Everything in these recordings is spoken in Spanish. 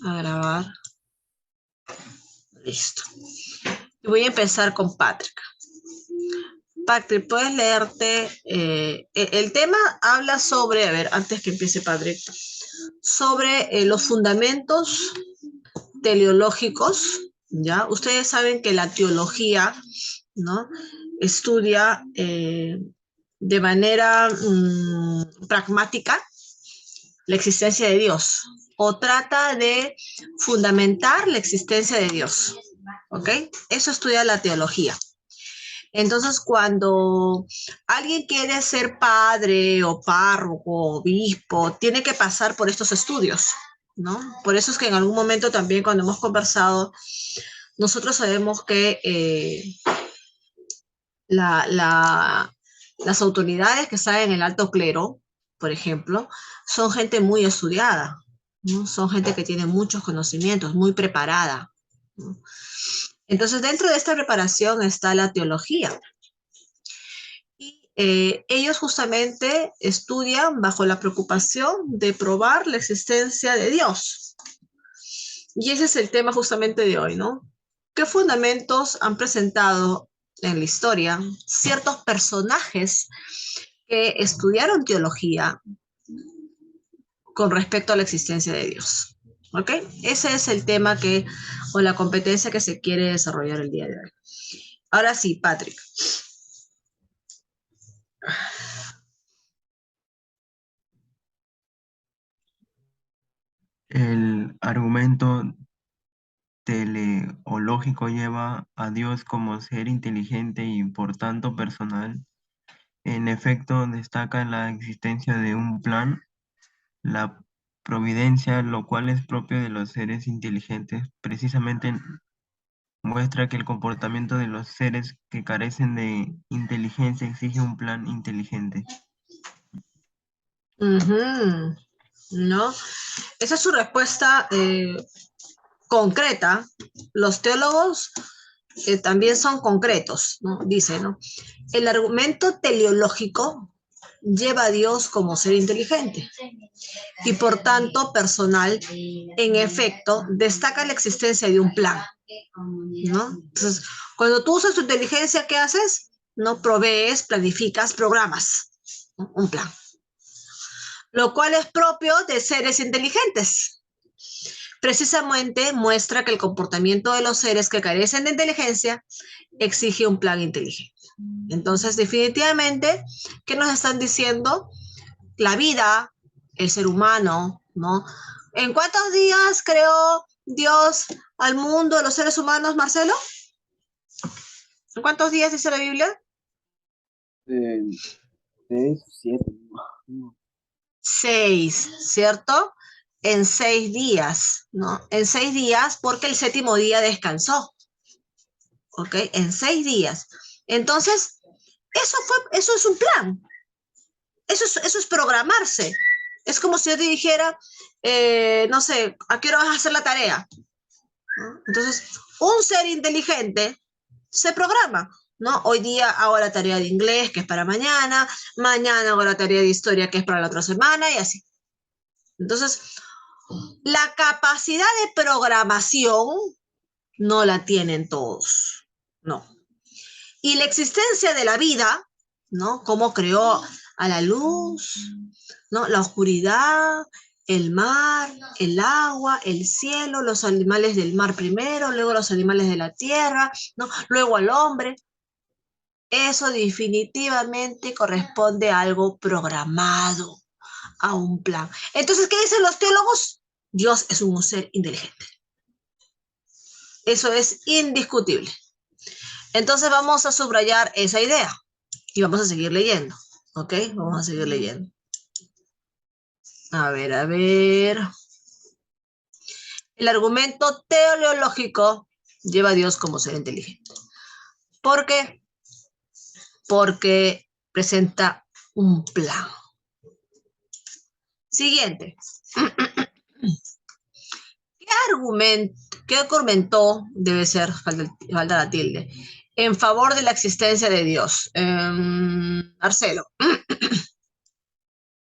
a grabar. Listo. Voy a empezar con Patrick. Patrick, ¿puedes leerte? El tema habla sobre, a ver, antes que empiece Patrick, sobre los fundamentos teleológicos, ¿ya? Ustedes saben que la teología, ¿no? Estudia de manera pragmática la existencia de Dios o trata de fundamentar la existencia de Dios, ¿ok? Eso estudia la teología. Entonces, cuando alguien quiere ser padre o párroco o obispo, tiene que pasar por estos estudios, ¿no? Por eso es que en algún momento también cuando hemos conversado, nosotros sabemos que la, la, las autoridades que están en el alto clero, por ejemplo, son gente muy estudiada, ¿no? Son gente que tiene muchos conocimientos, muy preparada, ¿no? Entonces, dentro de esta preparación está la teología. Y ellos justamente estudian bajo la preocupación de probar la existencia de Dios. Y ese es el tema justamente de hoy, ¿no? ¿Qué fundamentos han presentado en la historia ciertos personajes que estudiaron teología con respecto a la existencia de Dios? ¿Ok? Ese es el tema que, o la competencia que se quiere desarrollar el día de hoy. Ahora sí, Patrick. El argumento teleológico lleva a Dios como ser inteligente y por tanto personal. En efecto, destaca la existencia de un plan, la providencia, lo cual es propio de los seres inteligentes. Precisamente muestra que el comportamiento de los seres que carecen de inteligencia exige un plan inteligente. ¿No? Esa es su respuesta concreta. Los teólogos también son concretos, ¿no? Dice, ¿no? El argumento teleológico lleva a Dios como ser inteligente y por tanto personal, en efecto, destaca la existencia de un plan, ¿no? Entonces, cuando tú usas tu inteligencia, ¿qué haces? No provees, planificas, programas, ¿no? Un plan, lo cual es propio de seres inteligentes. Precisamente muestra que el comportamiento de los seres que carecen de inteligencia exige un plan inteligente. Entonces, definitivamente, ¿qué nos están diciendo? La vida, el ser humano, ¿no? ¿En cuántos días creó Dios al mundo, los seres humanos, Marcelo? ¿En cuántos días dice la Biblia? Eh, 6 o 7. No. 6, ¿cierto? En 6 días, ¿no? En 6 días porque el séptimo día descansó, ¿ok? En 6 días. Entonces, eso es un plan, eso es programarse. Es como si yo te dijera, no sé, ¿a qué hora vas a hacer la tarea? ¿No? Entonces, un ser inteligente se programa, ¿no? Hoy día hago la tarea de inglés, que es para mañana, mañana hago la tarea de historia, que es para la otra semana, y así. Entonces, la capacidad de programación no la tienen todos, no. Y la existencia de la vida, ¿no? Cómo creó a la luz, ¿no? La oscuridad, el mar, el agua, el cielo, los animales del mar primero, luego los animales de la tierra, ¿no? Luego al hombre. Eso definitivamente corresponde a algo programado, a un plan. Entonces, ¿qué dicen los teólogos? Dios es un ser inteligente. Eso es indiscutible. Entonces vamos a subrayar esa idea y vamos a seguir leyendo, ¿ok? Vamos a seguir leyendo. A ver, a ver. El argumento teleológico lleva a Dios como ser inteligente. ¿Por qué? Porque presenta un plan. Siguiente. ¿Qué argumentó? Debe ser, falta la tilde, en favor de la existencia de Dios. Marcelo.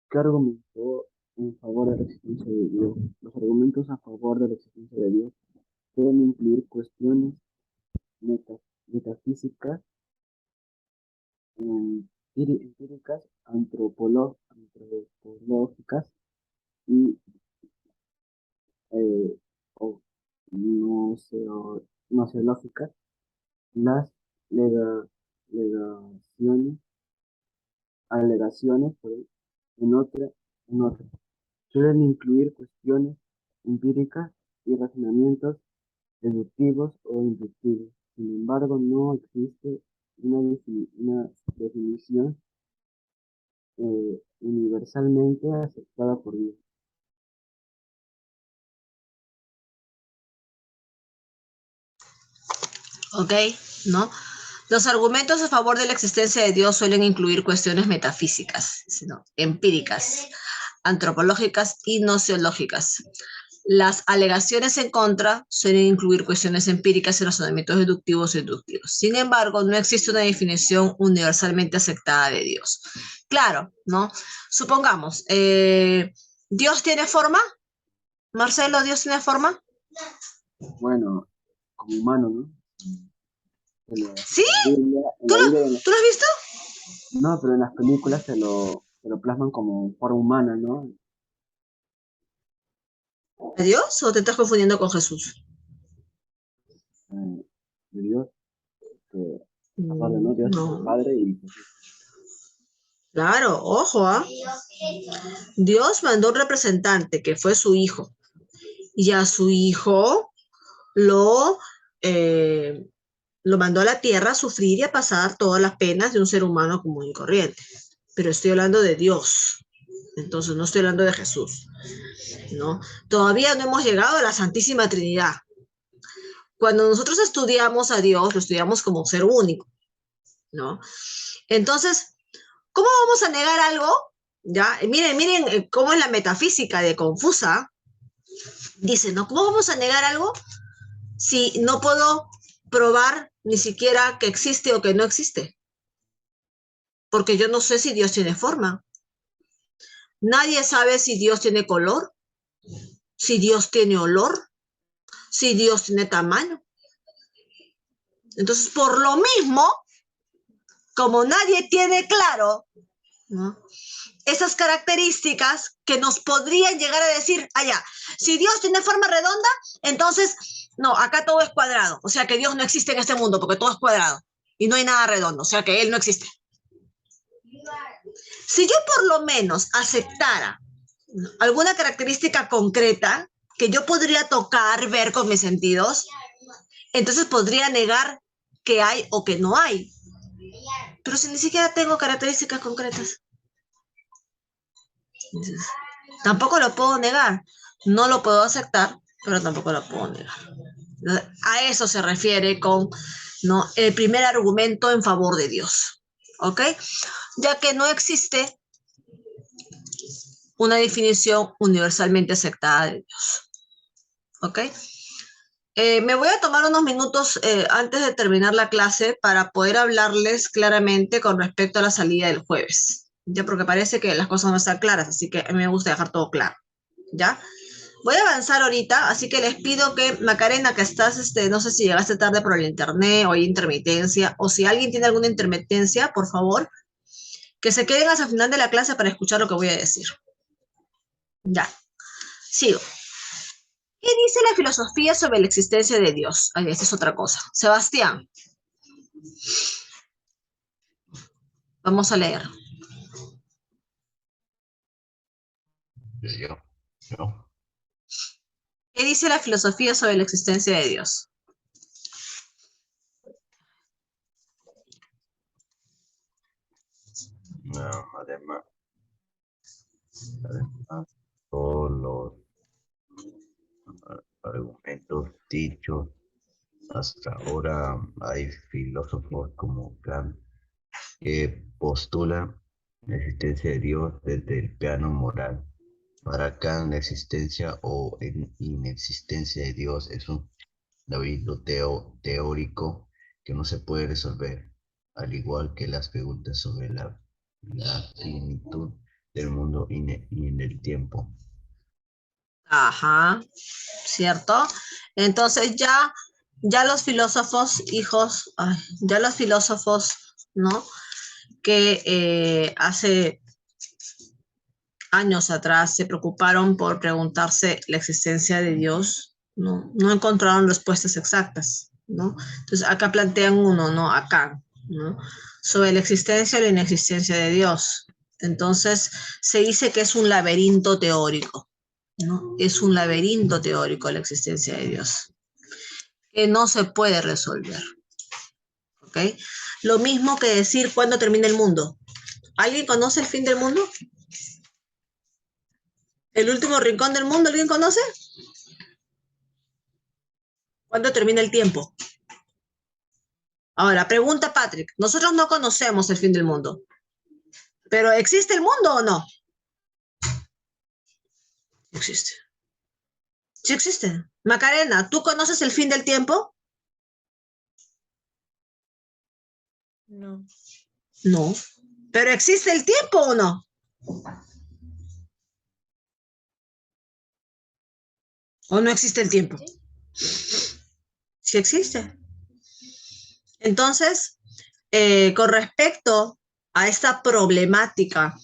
¿Qué argumentó en favor de la existencia de Dios. Los argumentos a favor de la existencia de Dios pueden incluir cuestiones metafísicas, empíricas, antropológicas y eh, o gnoseológicas. Las lega- legaciones, alegaciones en otra suelen incluir cuestiones empíricas y razonamientos deductivos o inductivos. Sin embargo, no existe una definición universalmente aceptada por Dios. ¿Ok? ¿No? Los argumentos a favor de la existencia de Dios suelen incluir cuestiones metafísicas, sino empíricas, antropológicas y nociológicas. Las alegaciones en contra suelen incluir cuestiones empíricas y razonamientos deductivos e inductivos. Sin embargo, no existe una definición universalmente aceptada de Dios. Claro, ¿no? Supongamos, ¿Dios tiene forma? Marcelo, ¿Dios tiene forma? Bueno, como humano, ¿no? ¿Sí? En la Biblia, ¿Tú lo has visto? no, pero en las películas te lo plasman como forma humana, ¿no? ¿A Dios o te estás confundiendo con Jesús? De Dios, que aparte, ¿no? Dios es el No. Padre y Jesús. Claro, ojo, ¿ah? Dios mandó un representante que fue su hijo y a su hijo lo, eh, lo mandó a la tierra a sufrir y a pasar todas las penas de un ser humano común y corriente. Pero estoy hablando de Dios, entonces no estoy hablando de Jesús, ¿no? Todavía no hemos llegado a la Santísima Trinidad. Cuando nosotros estudiamos a Dios, lo estudiamos como ser único, ¿no? Entonces, ¿cómo vamos a negar algo? Ya, miren cómo es la metafísica de Confusa. Dice, ¿no? ¿Cómo vamos a negar algo si no puedo probar ni siquiera que existe o que no existe? Porque yo no sé si Dios tiene forma. Nadie sabe si Dios tiene color, si Dios tiene olor, si Dios tiene tamaño. Entonces, por lo mismo, como nadie tiene claro, ¿no?, esas características que nos podrían llegar a decir, allá, si Dios tiene forma redonda, entonces, no, acá todo es cuadrado. O sea que Dios no existe en este mundo porque todo es cuadrado y no hay nada redondo. O sea que Él no existe. Si yo por lo menos aceptara alguna característica concreta que yo podría tocar, ver con mis sentidos, entonces podría negar que hay o que no hay. Pero si ni siquiera tengo características concretas, entonces, tampoco lo puedo negar. No lo puedo aceptar, pero tampoco lo puedo negar. A eso se refiere con, ¿no?, el primer argumento en favor de Dios. ¿Ok? Ya que no existe una definición universalmente aceptada de Dios. ¿Ok? Me voy a tomar unos minutos antes de terminar la clase para poder hablarles claramente con respecto a la salida del jueves. Ya, porque parece que las cosas no están claras, así que a mí me gusta dejar todo claro. ¿Ya? Voy a avanzar ahorita, así que les pido que, Macarena, que estás, no sé si llegaste tarde por el internet o hay intermitencia, o si alguien tiene alguna intermitencia, por favor, que se queden hasta el final de la clase para escuchar lo que voy a decir. Ya, sigo. ¿Qué dice la filosofía sobre la existencia de Dios? Ay, esta es otra cosa. Sebastián, vamos a leer. Yo, yo, ¿Qué dice la filosofía sobre la existencia de Dios? no, además, todos los argumentos dichos hasta ahora, hay filósofos como Kant que postulan la existencia de Dios desde el plano moral. Para Kant, la existencia o inexistencia de Dios es un laberinto teórico que no se puede resolver, al igual que las preguntas sobre la finitud del mundo y en el tiempo. Ajá, ¿cierto? Entonces ya los filósofos, hijos, ay, ya los filósofos, ¿no? Que hace años atrás se preocuparon por preguntarse la existencia de Dios, no encontraron respuestas exactas, ¿no? Entonces acá plantean uno, ¿no? Acá, ¿no? Sobre la existencia o la inexistencia de Dios. Entonces se dice que es un laberinto teórico, ¿no? Es un laberinto teórico la existencia de Dios, que no se puede resolver, ¿ok? Lo mismo que decir cuándo termina el mundo. ¿Alguien conoce el fin del mundo? ¿El último rincón del mundo? ¿Alguien conoce? ¿Cuándo termina el tiempo? Ahora, pregunta Patrick. Nosotros no conocemos el fin del mundo, pero ¿existe el mundo o no? Existe. Sí existe. Macarena, ¿tú conoces el fin del tiempo? No. No. ¿Pero existe el tiempo o no? ¿O no existe el tiempo? Sí existe. Entonces, con respecto a esta problemática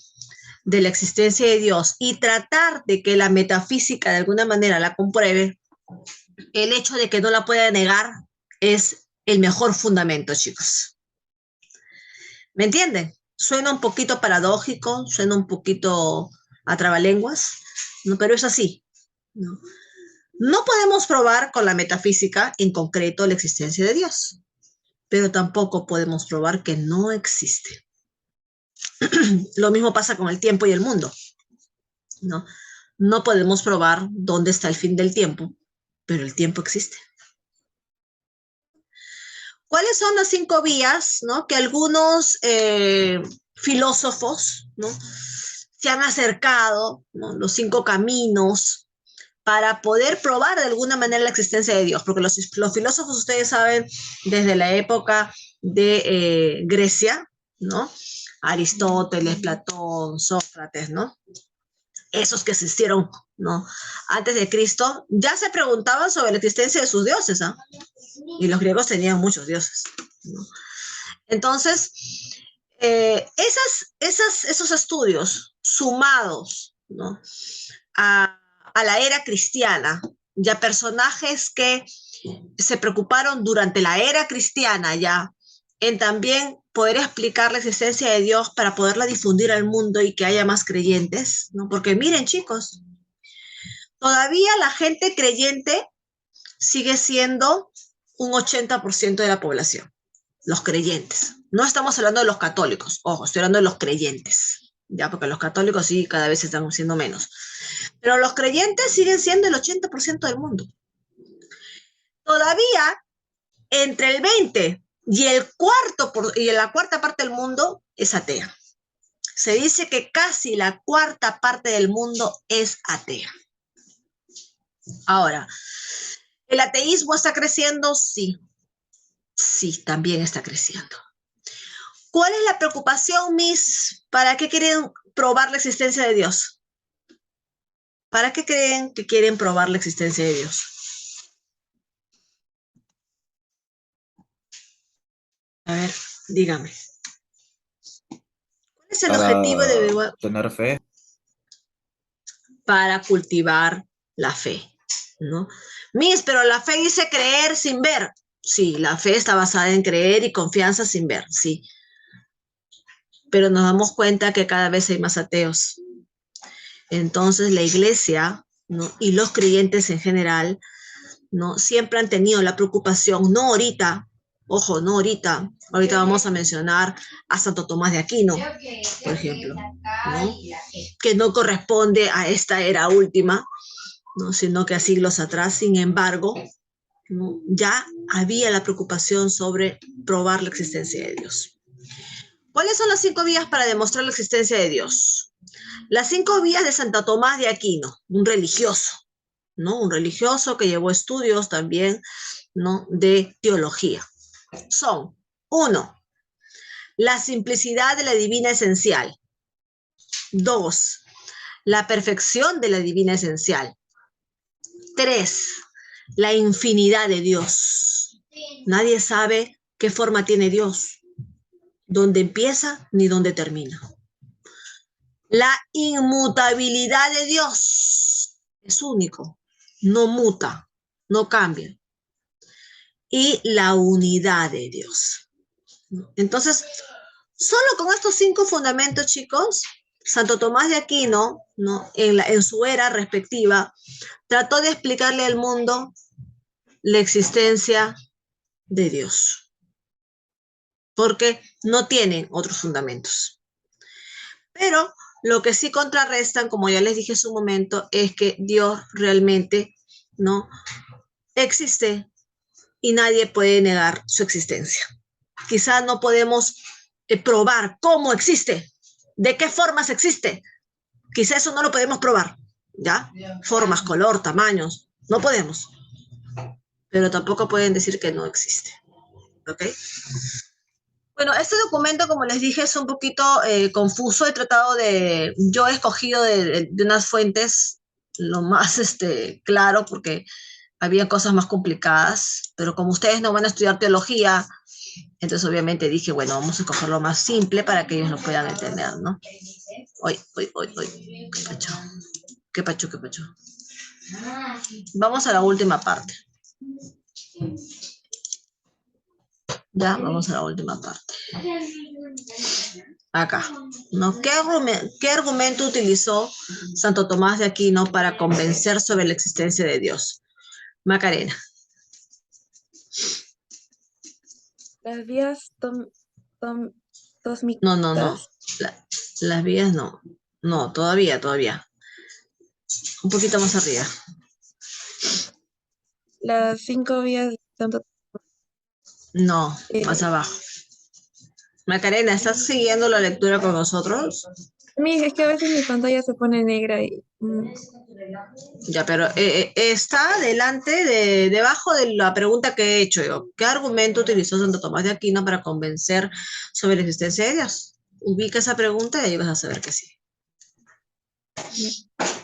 de la existencia de Dios y tratar de que la metafísica de alguna manera la compruebe, el hecho de que no la pueda negar es el mejor fundamento, chicos. ¿Me entienden? Suena un poquito paradójico, suena un poquito a trabalenguas, ¿no? Pero es así, ¿no? No podemos probar con la metafísica en concreto la existencia de Dios, pero tampoco podemos probar que no existe. Lo mismo pasa con el tiempo y el mundo, ¿no? No podemos probar dónde está el fin del tiempo, pero el tiempo existe. ¿Cuáles son las 5 vías, ¿no? Que algunos filósofos, ¿no? Se han acercado, ¿no? Los 5 caminos para poder probar de alguna manera la existencia de Dios, porque los filósofos, ustedes saben, desde la época de Grecia, ¿no? Aristóteles, Platón, Sócrates, ¿no? Esos que existieron, ¿no? Antes de Cristo, ya se preguntaban sobre la existencia de sus dioses, ¿ah? Y los griegos tenían muchos dioses, ¿no? Entonces, esos estudios sumados, ¿no? a la era cristiana, ya personajes que se preocuparon durante la era cristiana ya en también poder explicar la existencia de Dios para poderla difundir al mundo y que haya más creyentes, ¿no? Porque miren, chicos, todavía la gente creyente sigue siendo un 80% de la población, los creyentes. No estamos hablando de los católicos, ojo, estoy hablando de los creyentes, ya, porque los católicos sí cada vez están siendo menos. Pero los creyentes siguen siendo el 80% del mundo. Todavía entre el 20 y la cuarta parte del mundo es atea. Se dice que casi la cuarta parte del mundo es atea. Ahora, ¿el ateísmo está creciendo? Sí. Sí, también está creciendo. ¿Cuál es la preocupación, Miss? ¿Para qué quieren probar la existencia de Dios? ¿Para qué creen que quieren probar la existencia de Dios? A ver, dígame. ¿Cuál es el objetivo de tener fe? Para cultivar la fe, ¿no? Miss, pero la fe dice creer sin ver. Sí, la fe está basada en creer y confianza sin ver, sí. Pero nos damos cuenta que cada vez hay más ateos. Entonces la iglesia, ¿no? Y los creyentes en general, ¿no? Siempre han tenido la preocupación, no ahorita, ojo, no ahorita, ahorita vamos a mencionar a Santo Tomás de Aquino, por ejemplo, ¿no? Que no corresponde a esta era última, ¿no? Sino que a siglos atrás, sin embargo, ¿no? Ya había la preocupación sobre probar la existencia de Dios. ¿Cuáles son las 5 vías para demostrar la existencia de Dios? Las 5 vías de Santo Tomás de Aquino, un religioso, ¿no? Un religioso que llevó estudios también, ¿no? De teología. Son, 1, la simplicidad de la divina esencial. 2, la perfección de la divina esencial. 3, la infinidad de Dios. Nadie sabe qué forma tiene Dios, dónde empieza ni dónde termina. La inmutabilidad de Dios es único, no muta, no cambia. Y la unidad de Dios. Entonces, solo con estos 5 fundamentos, chicos, Santo Tomás de Aquino, ¿no? en su era respectiva, trató de explicarle al mundo la existencia de Dios, porque no tienen otros fundamentos. Pero lo que sí contrarrestan, como ya les dije en su momento, es que Dios realmente no existe y nadie puede negar su existencia. Quizás no podemos probar cómo existe, de qué formas existe. Quizás eso no lo podemos probar, ¿ya? Formas, color, tamaños, no podemos. Pero tampoco pueden decir que no existe, ¿ok? Bueno, este documento, como les dije, es un poquito confuso. Yo he escogido de unas fuentes lo más claro, porque había cosas más complicadas, pero como ustedes no van a estudiar teología, entonces obviamente dije, bueno, vamos a escoger lo más simple para que ellos lo puedan entender, ¿no? Hoy, qué pacho, qué pacho, qué pacho. Vamos a la última parte. Ya, vamos a la última parte. Acá, ¿no? ¿Qué argumento utilizó Santo Tomás de Aquino para convencer sobre la existencia de Dios? Macarena. Las vías No. cósmicas, Las vías no. No, todavía. Un poquito más arriba. las 5 vías de Santo No, más eh, abajo. Macarena, ¿estás siguiendo la lectura con nosotros? es que a veces mi pantalla se pone negra y Ya, pero está debajo de la pregunta que he hecho yo. ¿Qué argumento utilizó Santo Tomás de Aquino para convencer sobre la existencia de Dios? Ubica esa pregunta y ahí vas a saber que sí.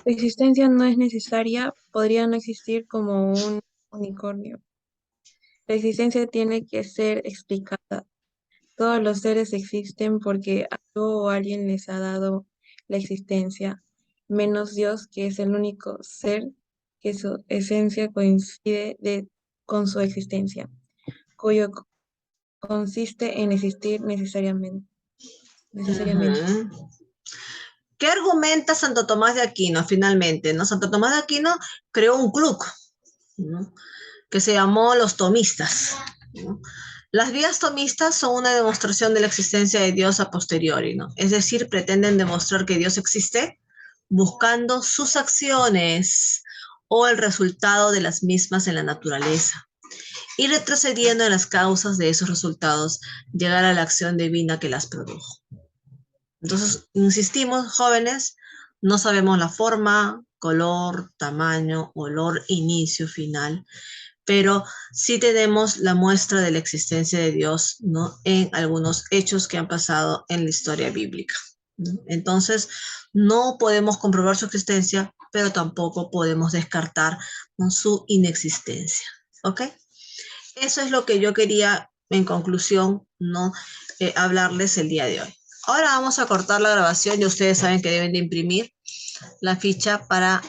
la existencia no es necesaria, podría no existir como un unicornio. La existencia tiene que ser explicada. Todos los seres existen porque algo o alguien les ha dado la existencia, menos Dios, que es el único ser que su esencia coincide con su existencia, cuyo consiste en existir necesariamente. Ujú. ¿Qué argumenta Santo Tomás de Aquino finalmente? ¿No? Santo Tomás de Aquino creó un club, ¿no? Que se llamó los tomistas, ¿no? Las vías tomistas son una demostración de la existencia de Dios a posteriori, ¿no? Es decir, pretenden demostrar que Dios existe buscando sus acciones o el resultado de las mismas en la naturaleza y retrocediendo en las causas de esos resultados, llegar a la acción divina que las produjo. Entonces, insistimos, jóvenes, no sabemos la forma, color, tamaño, olor, inicio, final, pero sí tenemos la muestra de la existencia de Dios, ¿no? En algunos hechos que han pasado en la historia bíblica, ¿no? Entonces, no podemos comprobar su existencia, pero tampoco podemos descartar, ¿no?, su inexistencia, ¿ok? Eso es lo que yo quería, en conclusión, ¿no?, hablarles el día de hoy. Ahora vamos a cortar la grabación. Ya ustedes saben que deben de imprimir la ficha para